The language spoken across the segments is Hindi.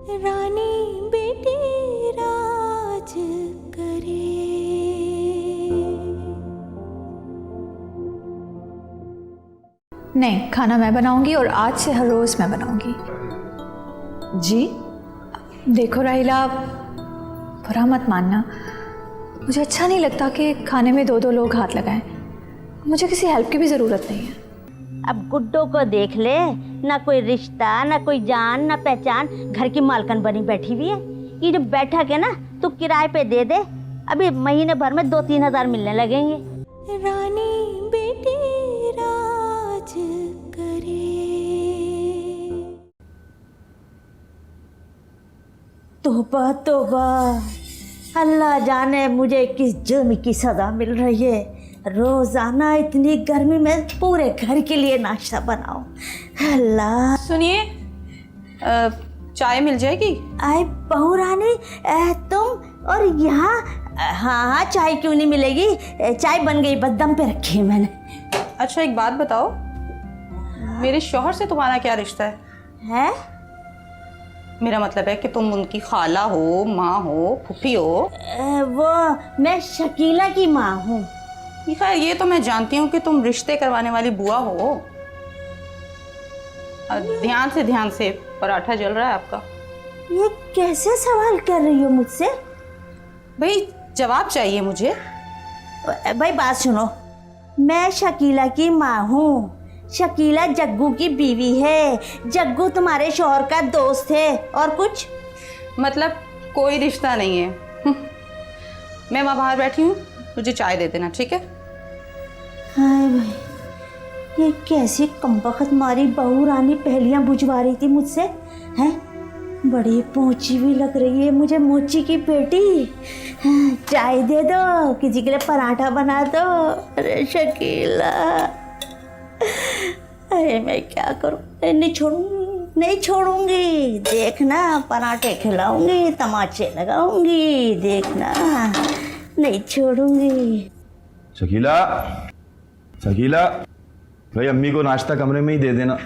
रानी बेटी राज करे। नहीं, खाना मैं बनाऊंगी और आज से हर रोज मैं बनाऊंगी। जी देखो राहिला, बुरा मत मानना, मुझे अच्छा नहीं लगता कि खाने में दो दो लोग हाथ लगाएं। मुझे किसी हेल्प की भी ज़रूरत नहीं है। अब गुड्डो को देख ले, ना कोई रिश्ता, ना कोई जान, ना पहचान, घर की मालकन बनी बैठी हुई है। ये जो बैठक है ना, तू किराए पे दे दे, अभी महीने भर में 2-3 हज़ार मिलने लगेंगे। रानी बेटी राज करे। तौबा तौबा, अल्लाह जाने मुझे किस जुर्म की सजा मिल रही है। रोजाना इतनी गर्मी में पूरे घर के लिए नाश्ता बनाओ। अल्लाह। सुनिए, चाय मिल जाएगी? आए बहू रानी, तुम और यहाँ? हाँ हाँ, चाय क्यों नहीं मिलेगी, चाय बन गई, बस दम पे रखी है मैंने। अच्छा एक बात बताओ, मेरे शौहर से तुम्हारा क्या रिश्ता है? है? मेरा मतलब है कि तुम उनकी खाला हो, माँ हो, फूफी हो। वो मैं शकीला की माँ हूँ। खैर ये तो मैं जानती हूँ कि तुम रिश्ते करवाने वाली बुआ हो। ध्यान से पराठा जल रहा है आपका। ये कैसे सवाल कर रही हो मुझसे? भाई जवाब चाहिए मुझे। भाई बात सुनो, मैं शकीला की माँ हूँ। शकीला जग्गू की बीवी है। जग्गू तुम्हारे शौहर का दोस्त है। और कुछ? मतलब कोई रिश्ता नहीं है। मैं वहाँ बाहर बैठी हूँ, मुझे चाय दे देना, ठीक है? हाय भाई, ये कैसी कमबख्त मारी बहू रानी पहलियां बुझवा रही थी मुझसे, हैं? बड़ी पहुंची भी लग रही है मुझे मोची की बेटी। हाँ, चाय दे दो, किसी के लिए पराठा बना दो। अरे शकीला, अरे मैं क्या करूं? नहीं छोड़ूंगी। देखना, पराठे खिलाऊंगी, तमाचे लगाऊंगी, देखना, नहीं छोड़ूंगी। शकीला, शकीला, भाई अम्मी को नाश्ता कमरे में ही दे देना।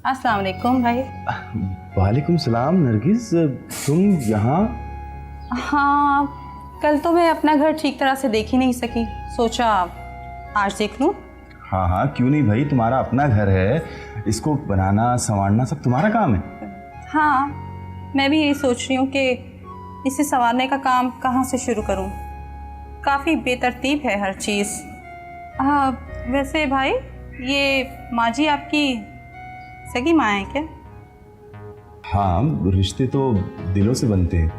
अस्सलाम वालेकुम भाई। वालेकुम सलाम। नरगिस, तुम यहाँ? हाँ, कल तो मैं अपना घर ठीक तरह से देख ही नहीं सकी, सोचा आज देख लूँ। हाँ हाँ, क्यों नहीं भाई, तुम्हारा अपना घर है, इसको बनाना संवारना सब तुम्हारा काम है। हाँ, मैं भी यही सोच रही हूँ कि इसे संवारने का काम कहाँ से शुरू करूँ। काफ़ी बेतरतीब है हर चीज़। हाँ वैसे भाई, ये माँ जी आपकी सगी माँ है क्या? हाँ, रिश्ते तो दिलों से बनते हैं।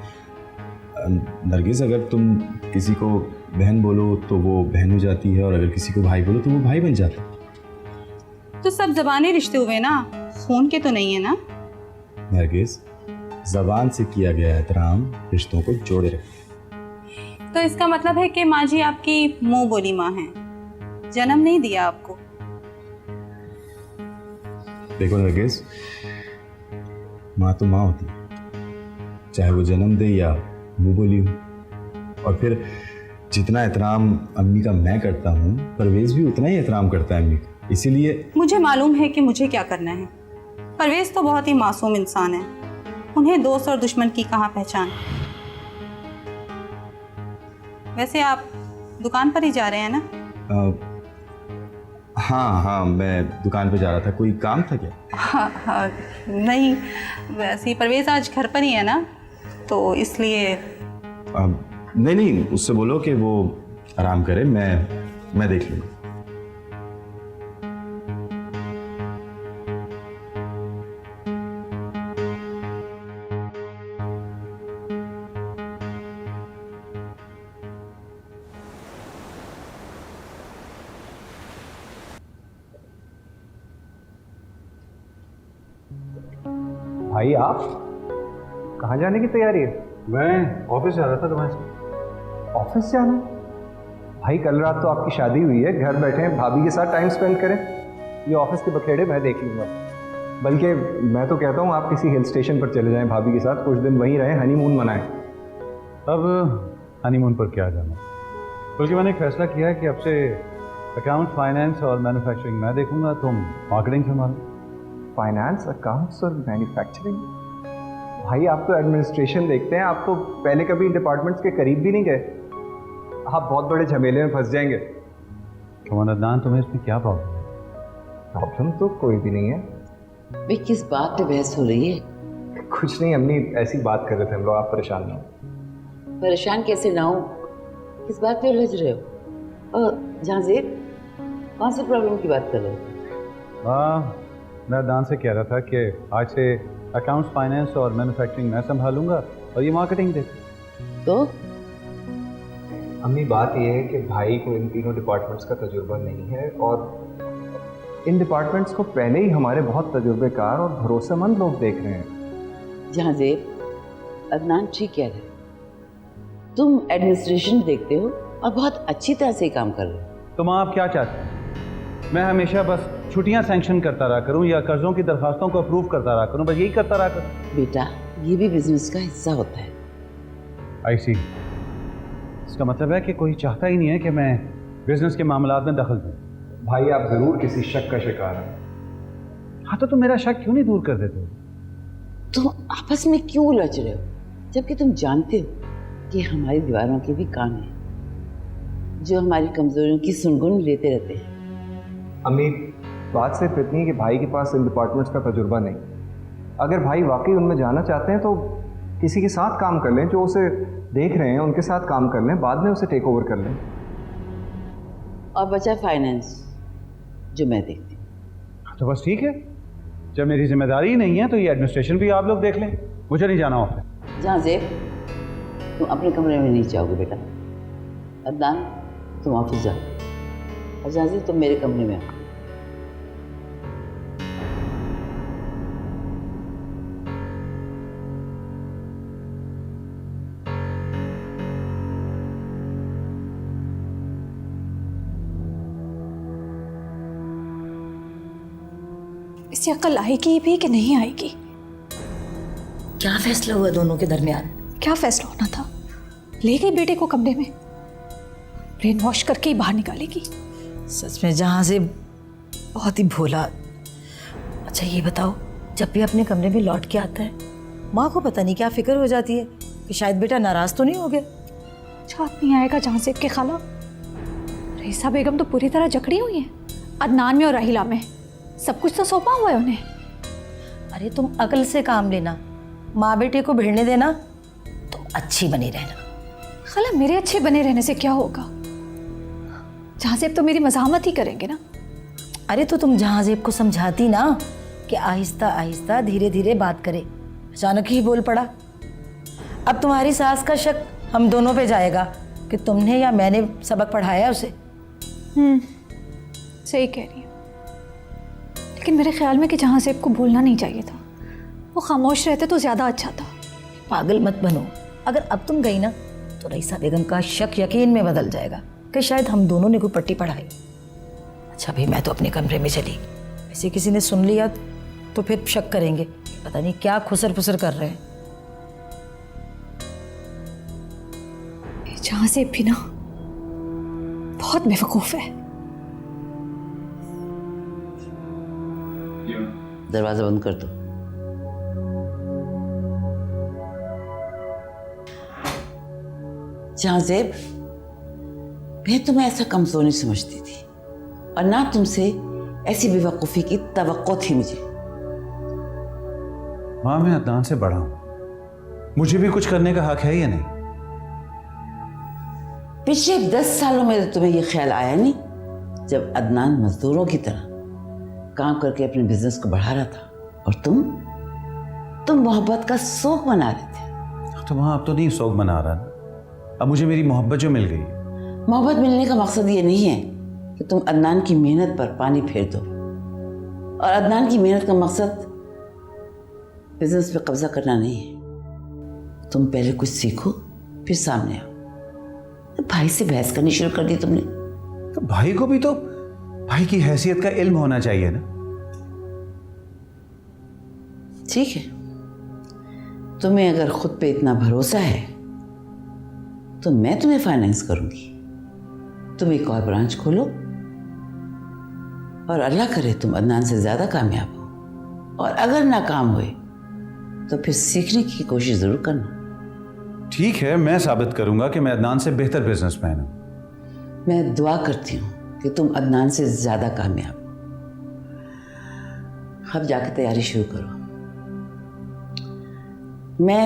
नरगिस, अगर तुम किसी को बहन बोलो तो वो बहन हो जाती है, और अगर किसी को भाई बोलो तो वो भाई बन जाता है। तो सब ज़बानी रिश्ते हुए ना, खून के तो नहीं है ना? नरगिस, ज़बान से किया गया एहतराम रिश्तों को जोड़े रखता है। तो इसका मतलब है कि माँ जी आपकी मुँह बोली माँ हैं, जन्म नहीं दिया आपको। देखो नरगिस, माँ तो माँ होती है, चाहे वो जन्म दे या मुँह बोली हो। और फिर जितना एहतराम अम्मी का मैं करता हूँ, परवेज़ भी उतना ही एहतराम करता है अम्मी का, इसीलिए। मुझे मालूम है कि मुझे क्या करना है। परवेज़ तो बहुत ही मासूम इंसान है, उन्हें दोस्त और दुश्मन की कहाँ पहचान। वैसे आप दुकान पर ही जा रहे हैं ना? हाँ, मैं दुकान पे जा रहा था। कोई काम था क्या? हाँ, नहीं, वैसे ही परवेज़ आज घर पर ही है ना, तो इसलिए। नहीं, उससे बोलो कि वो आराम करे, मैं देख लूँगा। भाई आप कहाँ जाने की तैयारी है? मैं ऑफिस जा रहा था तुम्हारे साथ। ऑफिस जाना? भाई कल रात तो आपकी शादी हुई है, घर बैठे हैं भाभी के साथ टाइम स्पेंड करें। ये ऑफिस के बखेड़े मैं देख लूँगा। बल्कि मैं तो कहता हूँ आप किसी हिल स्टेशन पर चले जाएं, भाभी के साथ कुछ दिन वहीं रहें, हनीमून मनाएं। अब हनीमून पर क्या जाना, बल्कि मैंने एक फैसला किया है कि अब से अकाउंट, फाइनेंस और मैन्युफैक्चरिंग मैं देखूंगा, तुम मार्केटिंग संभालो। फाइनेंस, अकाउंट्स और मैन्युफैक्चरिंग? भाई आप तो एडमिनिस्ट्रेशन देखते हैं, आप तो पहले कभी इन डिपार्टमेंट्स के करीब भी नहीं गए। आप बहुत बड़े झमेले में फंस जाएंगे। कमन अदनान, तुम्हें इसमें क्या प्रॉब्लम है? प्रॉब्लम तो कोई भी नहीं है। भाई किस बात पे बहस हो रही है? कुछ नहीं अम्मी, ऐसी बात कर रहे थे हम लोग, आप परेशान ना हो। परेशान कैसे ना हो, किस बात पे उलझ रहे हो? और जहांज़ेब, कौन सी प्रॉब्लम की बात कर रहे हो? मैं अदनान से कह रहा था कि आज से अकाउंट्स, फाइनेंस और मैन्युफैक्चरिंग मैं संभालूंगा और ये मार्केटिंग देख। तो अम्मी बात यह है कि भाई को इन तीनों डिपार्टमेंट्स का तजुर्बा नहीं है, और इन डिपार्टमेंट्स को पहले ही हमारे बहुत तजुर्बेकार और भरोसेमंद लोग देख रहे हैं। जहांज़ेब, अदनान ठीक कह रहे हैं। तुम एडमिनिस्ट्रेशन देखते हो और बहुत अच्छी तरह से काम कर रहे हो। तो माँ आप क्या चाहते हैं? मैं हमेशा बस छुट्टियां सैंक्शन करता रहा करूं या कर्जों की दरखास्तों को अप्रूव करता रहा करूं, बस यही करता रहा करूं? बेटा, ये भी बिजनेस का हिस्सा होता है। आई सी। इसका मतलब है कि कोई चाहता ही नहीं है कि मैं बिजनेस के मामलात में दखल दूं। भाई आप जरूर किसी शक का शिकार हैं। हाँ तो तुम मेरा शक क्यों नहीं दूर कर देते हो? तुम आपस में क्यों उलझ रहे हो, जबकि तुम जानते हो कि हमारी दीवारों के भी कान हैं जो हमारी कमजोरियों की सुनगुन लेते रहते हैं। अम्मी बात सिर्फ इतनी है कि भाई के पास इन डिपार्टमेंट्स का तजुर्बा नहीं। अगर भाई वाकई उनमें जाना चाहते हैं तो किसी के साथ काम कर लें, जो उसे देख रहे हैं उनके साथ काम कर लें, बाद में उसे टेक ओवर कर लें। और बचा फाइनेंस, जो मैं देखती हूँ। तो बस ठीक है, जब मेरी जिम्मेदारी ही नहीं है तो ये एडमिनिस्ट्रेशन भी आप लोग देख लें, मुझे नहीं जाना ऑफिस। जहांज़ेब, तुम अपने कमरे में नहीं जाओगे बेटा। अदनान, तुम ऑफिस जाओ, और जहांज़ेब तुम मेरे कमरे में आओ। इसे अक्ल आएगी भी कि नहीं आएगी? क्या फैसला हुआ दोनों के दरमियान? क्या फैसला होना था? ले गई बेटे को कमरे में, ब्रेन वॉश करके ही बाहर निकालेगी। सच में जहांज़ेब बहुत ही भोला। अच्छा ये बताओ, जब भी अपने कमरे में लौट के आता है, माँ को पता नहीं क्या फिक्र हो जाती है कि शायद बेटा नाराज तो नहीं हो गया। छात नहीं आएगा जहांज़ेब के खाला। रईसा बेगम तो पूरी तरह जकड़ी हुई है, अदनान में और राहिला में। सब कुछ तो सौंपा हुआ है उन्हें। अरे तुम अकल से काम लेना, माँ बेटे को भिड़ने देना, तुम अच्छी बनी रहना। खाला मेरे अच्छे बने रहने से क्या होगा? जहांज़ेब तो मेरी मज़ामत ही करेंगे ना। अरे तो तुम जहांज़ेब को समझाती ना कि आहिस्ता आहिस्ता धीरे धीरे बात करे, अचानक ही बोल पड़ा। अब तुम्हारी सास का शक हम दोनों पे जाएगा कि तुमने या मैंने सबक पढ़ाया उसे। सही कह रही है, लेकिन मेरे ख्याल में कि जहांज़ेब को भूलना नहीं चाहिए था। वो खामोश रहते तो ज़्यादा अच्छा था। पागल मत बनो, अगर अब तुम गई ना तो रईसा बेगम का शक यकीन में बदल जाएगा कि शायद हम दोनों ने कोई पट्टी पढ़ाई। अच्छा भाई मैं तो अपने कमरे में चली, ऐसे किसी ने सुन लिया तो फिर शक करेंगे, पता नहीं क्या खुसर फुसर कर रहे हैं। जहांज़ेब भी ना बहुत बेवकूफ़ है। दरवाजा बंद कर दो। जहांज़ेब, मैं तुम्हें ऐसा कमजोर नहीं समझती थी, और ना तुमसे ऐसी बेवकूफ़ी की तवक्को थी मुझे। माँ मैं अदनान से बड़ा हूं, मुझे भी कुछ करने का हक है या नहीं? पिछले 10 सालों में तो तुम्हें यह ख्याल आया नहीं, जब अदनान मजदूरों की तरह काम करके अपने बिजनेस को बढ़ा रहा था और तुम मोहब्बत का शौक मना रहे थे। तो वहाँ अब तो नहीं शौक मना रहा ना, अब मुझे मेरी मोहब्बत जो मिल गई है। मोहब्बत मिलने का मकसद ये नहीं है कि तुम अदनान की मेहनत पर पानी फेर दो, और अदनान की मेहनत का मकसद बिजनेस पे कब्जा करना नहीं है। तुम पहले कुछ सीखो फिर सामने आओ। तो भाई से बहस करनी शुरू कर दी तुमने। तो भाई को भी तो भाई की हैसियत का इल्म होना चाहिए ना। ठीक है, तुम्हें अगर खुद पे इतना भरोसा है तो मैं तुम्हें फाइनेंस करूंगी। तुम एक और ब्रांच खोलो, और अल्लाह करे तुम अदनान से ज़्यादा कामयाब हो, और अगर नाकाम हुए तो फिर सीखने की कोशिश ज़रूर करना। ठीक है, मैं साबित करूंगा कि मैं अदनान से बेहतर बिजनेसमैन हूं। मैं दुआ करती हूँ कि तुम अदनान से ज़्यादा कामयाब हो। अब जाके तैयारी शुरू करो। मैं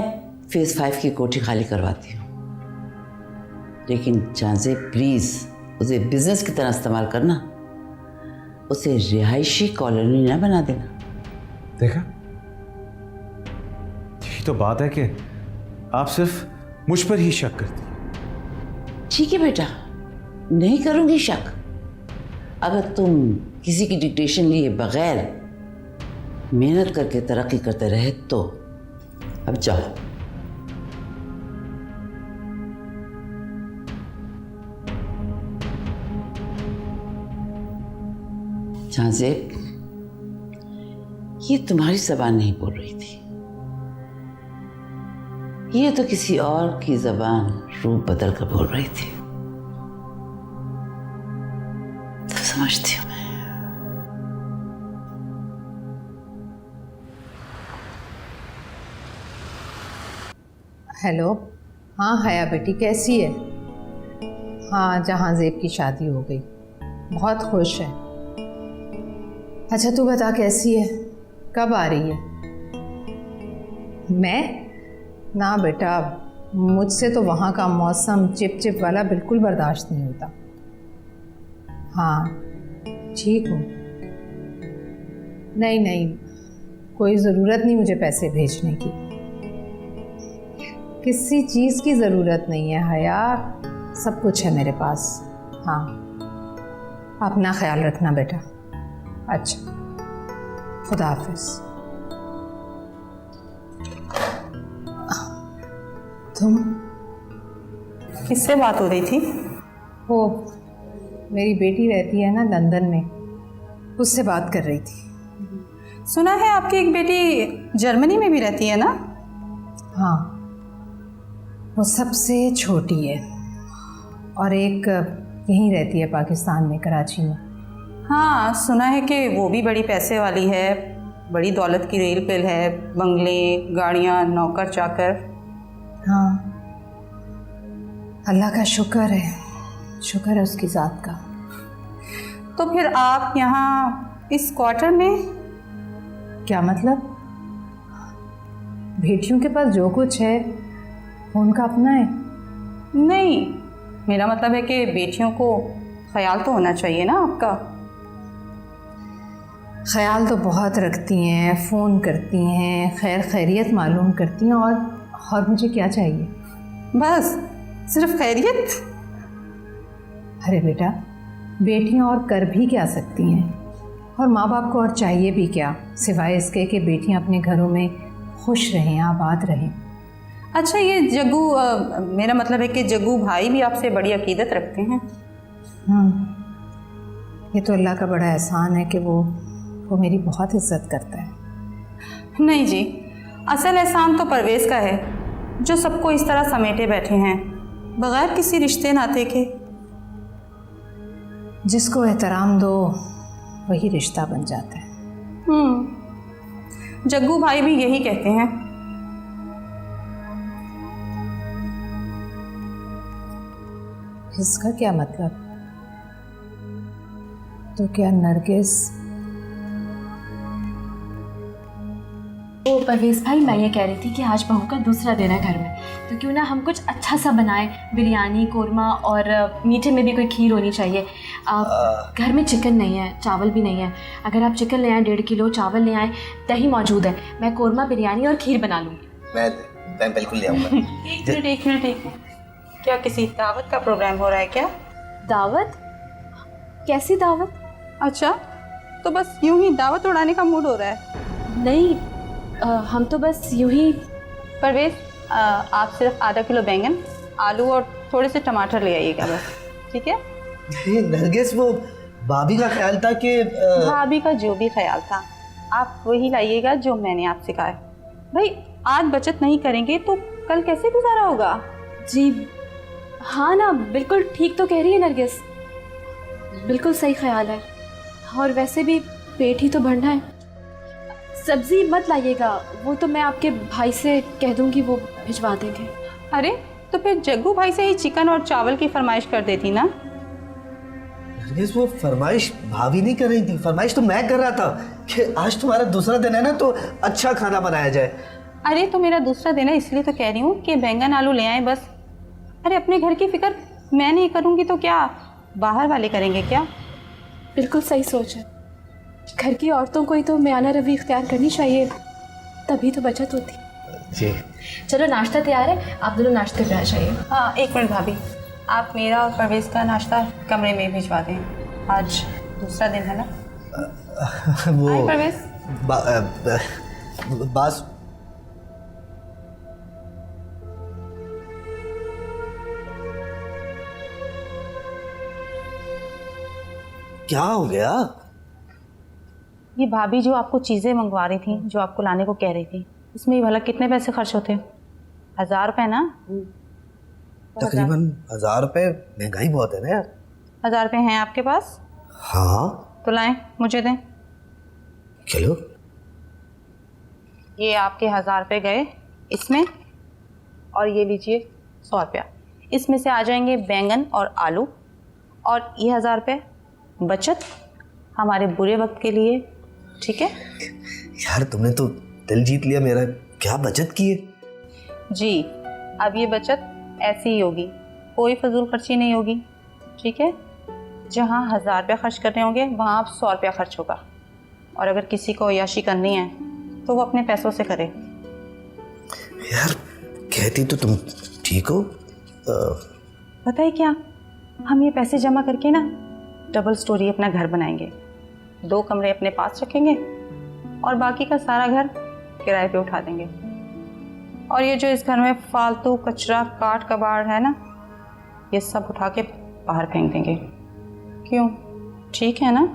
फेज़ 5 की कोठी खाली करवाती हूँ, लेकिन चांसे प्लीज़ उसे बिजनेस की तरह इस्तेमाल करना, उसे रिहायशी कॉलोनी ना बना देना। देखा, यही तो बात है कि आप सिर्फ मुझ पर ही शक करती हैं। ठीक है बेटा, नहीं करूँगी शक। अगर तुम किसी की डिक्टेशन लिए बगैर मेहनत करके तरक्की करते रहे तो अब जाओ। जाज़ेब, ये तुम्हारी ज़बान नहीं बोल रही थी, ये तो किसी और की ज़बान रूप बदल कर बोल रही थी। तो समझती हूँ मैं। हेलो, हाँ हया बेटी कैसी है? हाँ, जहांज़ेब की शादी हो गई, बहुत खुश है। अच्छा तू बता कैसी है, कब आ रही है? मैं? ना बेटा, मुझसे तो वहाँ का मौसम चिपचिप वाला बिल्कुल बर्दाश्त नहीं होता। हाँ ठीक हूँ। नहीं नहीं, कोई ज़रूरत नहीं मुझे पैसे भेजने की, किसी चीज़ की ज़रूरत नहीं है हया, सब कुछ है मेरे पास। हाँ, अपना ख्याल रखना बेटा। अच्छा, खुदा हाफिज़। तुम किससे बात हो रही थी? वो मेरी बेटी रहती है ना लंदन में, उससे बात कर रही थी। सुना है आपकी एक बेटी जर्मनी में भी रहती है ना? हाँ, वो सबसे छोटी है और एक यहीं रहती है पाकिस्तान में, कराची में। हाँ, सुना है कि वो भी बड़ी पैसे वाली है, बड़ी दौलत की रेल पेल है, बंगले, गाड़ियाँ, नौकर चाकर। हाँ, अल्लाह का शुक्र है, शुक्र है उसकी ज़ात का। तो फिर आप यहाँ इस क्वार्टर में? क्या मतलब? बेटियों के पास जो कुछ है उनका अपना है। नहीं, मेरा मतलब है कि बेटियों को ख्याल तो होना चाहिए ना आपका। ख्याल तो बहुत रखती हैं, फ़ोन करती हैं, खैर खैरियत मालूम करती हैं, और मुझे क्या चाहिए? बस सिर्फ खैरियत? अरे बेटा, बेटियां और कर भी क्या सकती हैं, और माँ बाप को और चाहिए भी क्या, सिवाय इसके कि बेटियां अपने घरों में खुश रहें, आबाद रहें। अच्छा, ये जग्गू, मेरा मतलब है कि जग्गू भाई भी आपसे बड़ी अकीदत रखते हैं। ये तो अल्लाह का बड़ा एहसान है कि वो मेरी बहुत इज्जत करता है। नहीं जी, असल एहसान तो परवेज़ का है, जो सबको इस तरह समेटे बैठे हैं बग़ैर किसी रिश्ते नाते के। जिसको एहतराम दो वही रिश्ता बन जाता है। जग्गू भाई भी यही कहते हैं। इसका क्या मतलब? तो क्या नरगिस? ओ परवेज़ भाई, मैं ये कह रही थी कि आज बहू का दूसरा दिन है घर में, तो क्यों ना हम कुछ अच्छा सा बनाएं, बिरयानी, कोरमा, और मीठे में भी कोई खीर होनी चाहिए। घर में चिकन नहीं है, चावल भी नहीं है। अगर आप चिकन ले आएँ 1.5 किलो, चावल ले आएँ, दही मौजूद है, मैं कोरमा, बिरयानी और खीर बना लूँगी। मैं बिल्कुल ले आऊँगा। एक मिनट। क्या किसी दावत का प्रोग्राम हो रहा है क्या? दावत? कैसी दावत? अच्छा, तो बस यूं ही दावत उड़ाने का मूड हो रहा है? नहीं, हम तो बस यूं ही। परवेज़, आप सिर्फ आधा किलो बैंगन, आलू और थोड़े से टमाटर ले आइएगा बस, ठीक है? नरगिस, वो भाभी का ख्याल था कि भाभी का जो भी ख्याल था आप वही लाइएगा जो मैंने आपसे कहा है। भाई, आज बचत नहीं करेंगे तो कल कैसे गुजारा होगा? जी हाँ ना, बिल्कुल ठीक तो कह रही है नरगिस, बिल्कुल सही ख्याल है। और वैसे भी पेट ही तो भरना है। सब्जी मत लाइएगा, वो तो मैं आपके भाई से कह दूंगी, वो भिजवा देंगे। अरे तो फिर जग्गू भाई से ही चिकन और चावल की फरमाइश कर देती ना। नरगिस वो फरमाइश भाभी नहीं कर रही थी, फरमाइश तो मैं कर रहा था कि आज तुम्हारा दूसरा दिन है ना, तो अच्छा खाना बनाया जाए। अरे तो मेरा दूसरा दिन है इसलिए तो कह रही हूँ कि बैंगन आलू ले आए बस। अरे अपने घर की फिक्र मैं नहीं करूँगी तो क्या बाहर वाले करेंगे क्या? बिल्कुल सही सोच है, घर की औरतों को ही तो मियाना रवि इख्तियार करनी चाहिए, तभी तो बचत होती। जी चलो नाश्ता तैयार है, आप दोनों नाश्ते पे आ जाइए। हाँ एक मिनट भाभी, आप मेरा और परवेज़ का नाश्ता कमरे में भिजवा दें, आज दूसरा दिन है ना। वो हाय परवेज़। बस क्या हो गया? ये भाभी जो आपको चीज़ें मंगवा रही थी, जो आपको लाने को कह रही थी, इसमें भला कितने पैसे खर्च होते? 1000 रुपये ना? तकरीबन 1000 रुपये, महंगाई बहुत है ना यार। 1000 रुपये हैं आपके पास? हाँ तो लाएं, मुझे दें। चलो ये आपके 1000 रुपये गए इसमें, और ये लीजिए 100 रुपया। इसमें से आ जाएंगे बैंगन और आलू, और ये 1000 रुपये बचत हमारे बुरे वक्त के लिए, ठीक है? यार तुमने तो दिल जीत लिया मेरा, क्या बचत की है? जी, अब ये बचत ऐसी ही होगी, कोई फजूल खर्ची नहीं होगी, ठीक है? जहाँ 1000 रुपया खर्च करने होंगे वहाँ अब 100 रुपया खर्च होगा, और अगर किसी को अय्याशी करनी है तो वो अपने पैसों से करे। यार कहती तो तुम ठीक हो। पता है क्या, हम ये पैसे जमा करके ना डबल स्टोरी अपना घर बनाएंगे, 2 कमरे अपने पास रखेंगे और बाकी का सारा घर किराए पे उठा देंगे। और ये जो इस घर में फालतू कचरा काट कबाड़ है ना, ये सब उठा के बाहर फेंक देंगे। क्यों, ठीक है ना?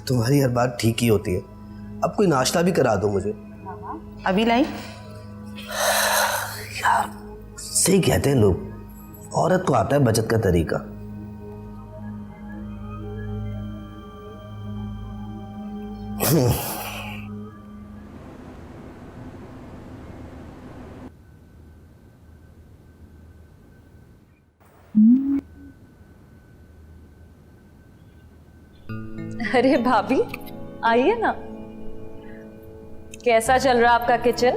तुम्हारी हर बात ठीक ही होती है। अब कोई नाश्ता भी करा दो मुझे। अभी लाई। यार सही कहते हैं लोग, औरत को आता है बचत का तरीका। अरे भाभी आइए ना, कैसा चल रहा आपका किचन?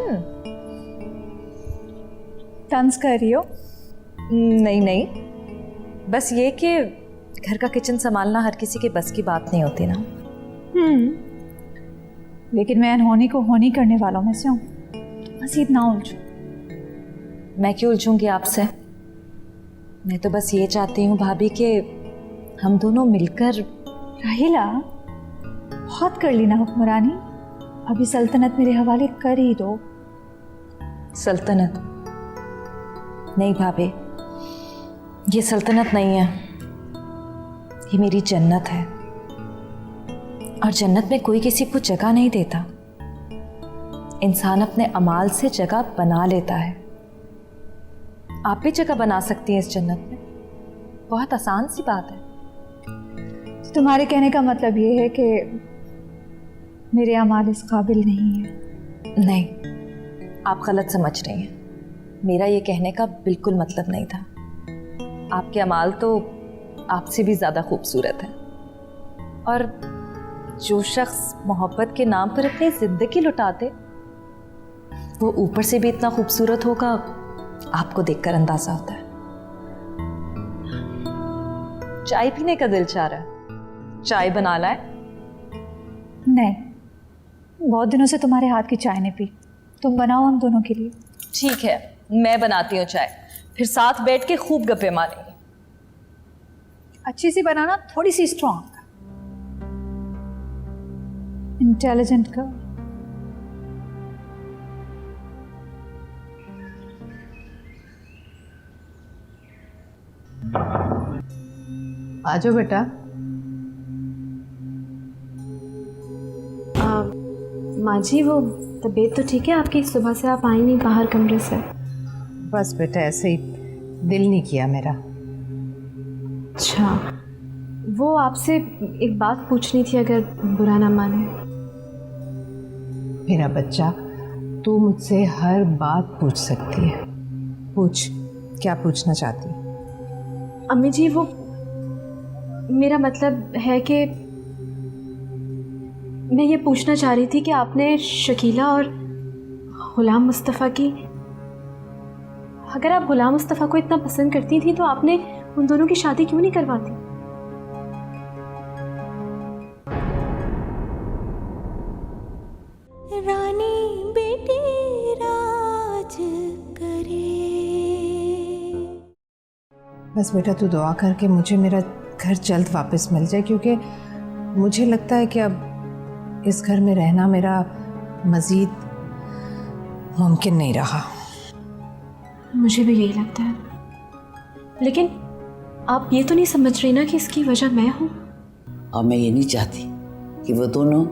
तंज कर रही हो? नहीं नहीं, बस ये कि घर का किचन संभालना हर किसी के बस की बात नहीं होती ना। लेकिन मैं अनहोनी को होनी करने वालों में से हूँ, मज़ीद ना उलझो। मैं क्यों उलझूंगी आपसे? मैं तो बस ये चाहती हूँ भाभी कि हम दोनों मिलकर। राहिला बहुत कर ली ना हुक्मरानी, अभी सल्तनत मेरे हवाले कर ही दो। सल्तनत नहीं भाभी, ये सल्तनत नहीं है, ये मेरी जन्नत है। और जन्नत में कोई किसी को जगह नहीं देता, इंसान अपने अमाल से जगह बना लेता है। आप भी जगह बना सकती हैं इस जन्नत में, बहुत आसान सी बात है। तुम्हारे कहने का मतलब ये है कि मेरे अमाल इस काबिल नहीं है? नहीं, आप गलत समझ रही हैं। मेरा ये कहने का बिल्कुल मतलब नहीं था। आपके अमाल तो आपसे भी ज़्यादा खूबसूरत है, और जो शख्स मोहब्बत के नाम पर अपनी ज़िंदगी लुटा दे वो ऊपर से भी इतना खूबसूरत होगा, आपको देखकर अंदाज़ा होता है। चाय पीने का दिल चाह रहा है, चाय बना लाए? नहीं, बहुत दिनों से तुम्हारे हाथ की चाय नहीं पी, तुम बनाओ हम दोनों के लिए। ठीक है, मैं बनाती हूँ चाय, फिर साथ बैठ के खूब गप्पे मारेंगे। अच्छी सी बनाना, थोड़ी सी स्ट्रॉन्ग, इंटेलिजेंट का। आजो बेटा। माँ जी वो तबीयत तो ठीक है आपकी? सुबह से आप आई नहीं बाहर कमरे से। बस बेटा ऐसे ही दिल नहीं किया मेरा। अच्छा, वो आपसे एक बात पूछनी थी, अगर बुरा ना माने। मेरा बच्चा, तू मुझसे हर बात पूछ सकती है। पूछ, क्या पूछना चाहती है? अम्मी जी, वो मेरा मतलब है कि मैं ये पूछना चाह रही थी कि आपने शकीला और गुलाम मुस्तफ़ा की, अगर आप गुलाम मुस्तफ़ा को इतना पसंद करती थी तो आपने उन दोनों की शादी क्यों नहीं करवाती? रानी बेटी राज करे। बस बेटा तू दुआ करके मुझे मेरा घर जल्द वापस मिल जाए, क्योंकि मुझे लगता है कि अब इस घर में रहना मेरा मज़ीद मुमकिन नहीं रहा। मुझे भी यही लगता है, लेकिन आप ये तो नहीं समझ रही ना कि इसकी वजह मैं हूँ। और मैं ये नहीं चाहती कि वो दोनों